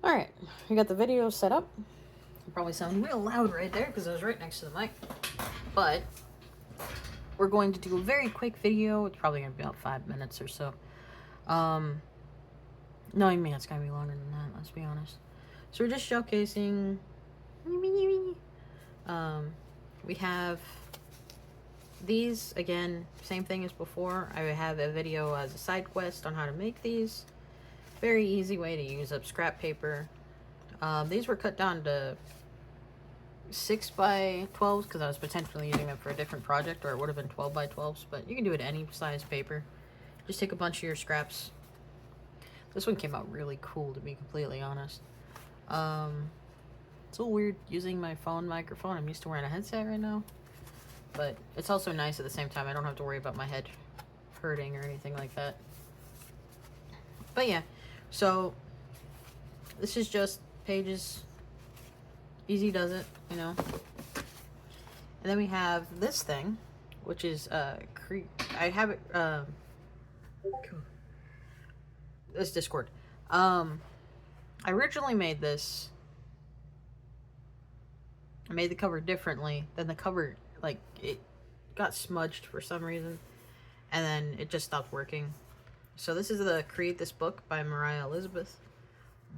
Alright, we got the video set up. It'll probably sound real loud right there because I was right next to the mic. But we're going to do a very quick video. It's probably going to be about 5 minutes or so. Knowing me, it's going to be longer than that, let's be honest. So we're just showcasing. We have these, again, same thing as before. I have a video as a side quest on how to make these. Very easy way to use up scrap paper. These were cut down to 6x12s because I was potentially using them for a different project, or it would have been 12x12s, but you can do it any size paper. Just take a bunch of your scraps. This one came out really cool, to be completely honest. It's a little weird using my phone microphone. I'm used to wearing a headset right now, but it's also nice at the same time. I don't have to worry about my head hurting or anything like that. But yeah, so this is just pages. Easy does it, you know. And then we have this thing, which is I have it this Discord. I originally made this. I made the cover differently. Then the cover, like, it got smudged for some reason, and then it just stopped working. So this is the Create This Book by Mariah Elizabeth.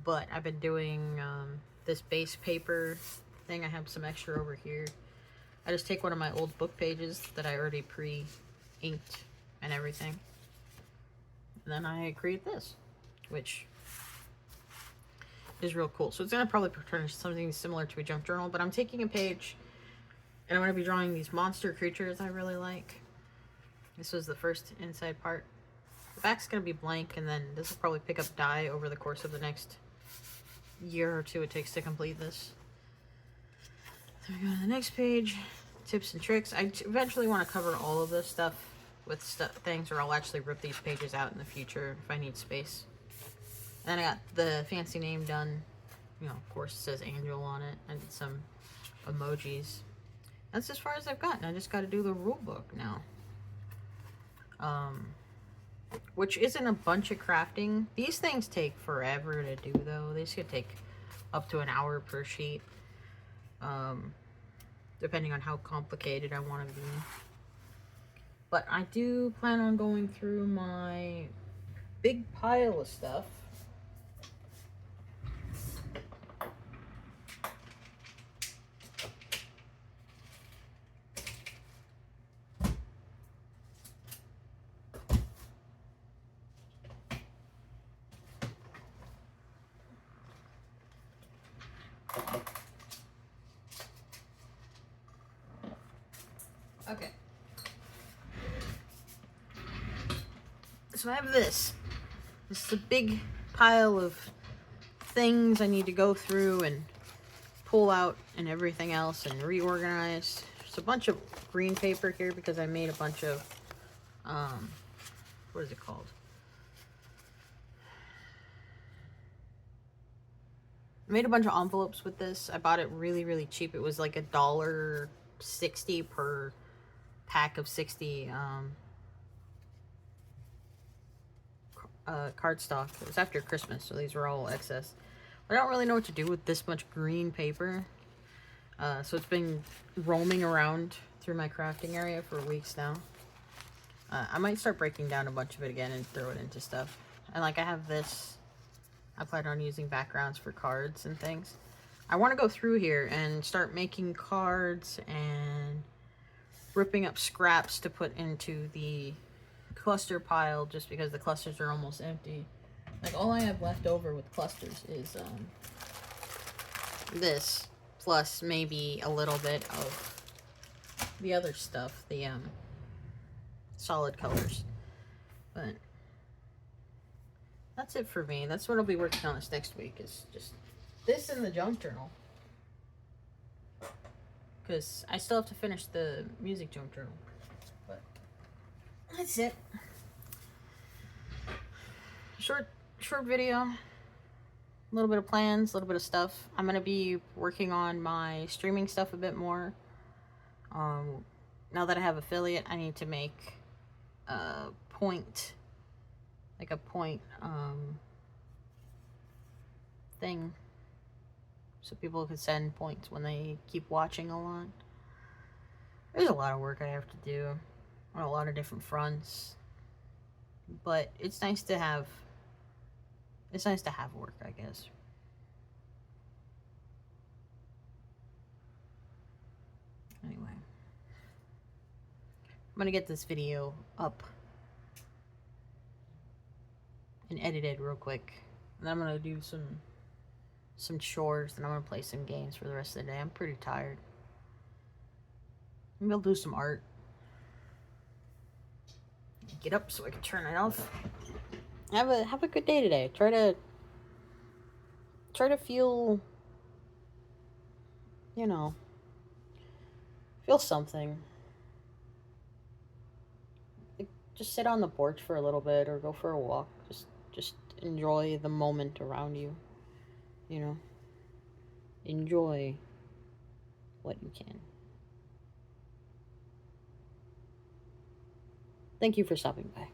But I've been doing this base paper thing. I have some extra over here. I just take one of my old book pages that I already pre-inked and everything. And then I create this, which is real cool. So it's going to probably turn into something similar to a junk journal, but I'm taking a page and I'm going to be drawing these monster creatures I really like. This was the first inside part. The back's going to be blank, and then this will probably pick up dye over the course of the next year or two it takes to complete this. Then we go to the next page, tips and tricks. I eventually want to cover all of this stuff with things, or I'll actually rip these pages out in the future if I need space. And then I got the fancy name done. You know, of course, it says Angel on it. I did some emojis. That's as far as I've gotten. I just got to do the rule book now. Which isn't a bunch of crafting. These things take forever to do, though. These could take up to an hour per sheet. Depending on how complicated I want to be. But I do plan on going through my big pile of stuff. Okay. So I have this. This is a big pile of things I need to go through and pull out and everything else and reorganize. There's a bunch of green paper here because I made a bunch of, what is it called? I made a bunch of envelopes with this. I bought it really, really cheap. It was like $1.60 per pack of 60 cardstock. It was after Christmas, so these were all excess. But I don't really know what to do with this much green paper. So it's been roaming around through my crafting area for weeks now. I might start breaking down a bunch of it again and throw it into stuff. And like I have this, I plan on using backgrounds for cards and things. I want to go through here and start making cards and ripping up scraps to put into the cluster pile, just because the clusters are almost empty. Like, all I have left over with clusters is this, plus maybe a little bit of the other stuff, the solid colors. But that's it for me. That's what I'll be working on this next week, is just this and the junk journal. Because I still have to finish the music junk journal. But that's it. Short video. A little bit of plans, a little bit of stuff. I'm going to be working on my streaming stuff a bit more. Now that I have affiliate, I need to make a point thing so people could send points when they keep watching a lot. There's a lot of work I have to do on a lot of different fronts, but it's nice to have work, I guess. Anyway, I'm gonna get this video up and edited real quick, and I'm gonna do some chores, and I'm gonna play some games for the rest of the day. I'm pretty tired. Maybe I'll do some art. Get up so I can turn it off. Have a good day today. Try to feel, you know, feel something. Like, just sit on the porch for a little bit or go for a walk. Just enjoy the moment around you. You know, enjoy what you can. Thank you for stopping by.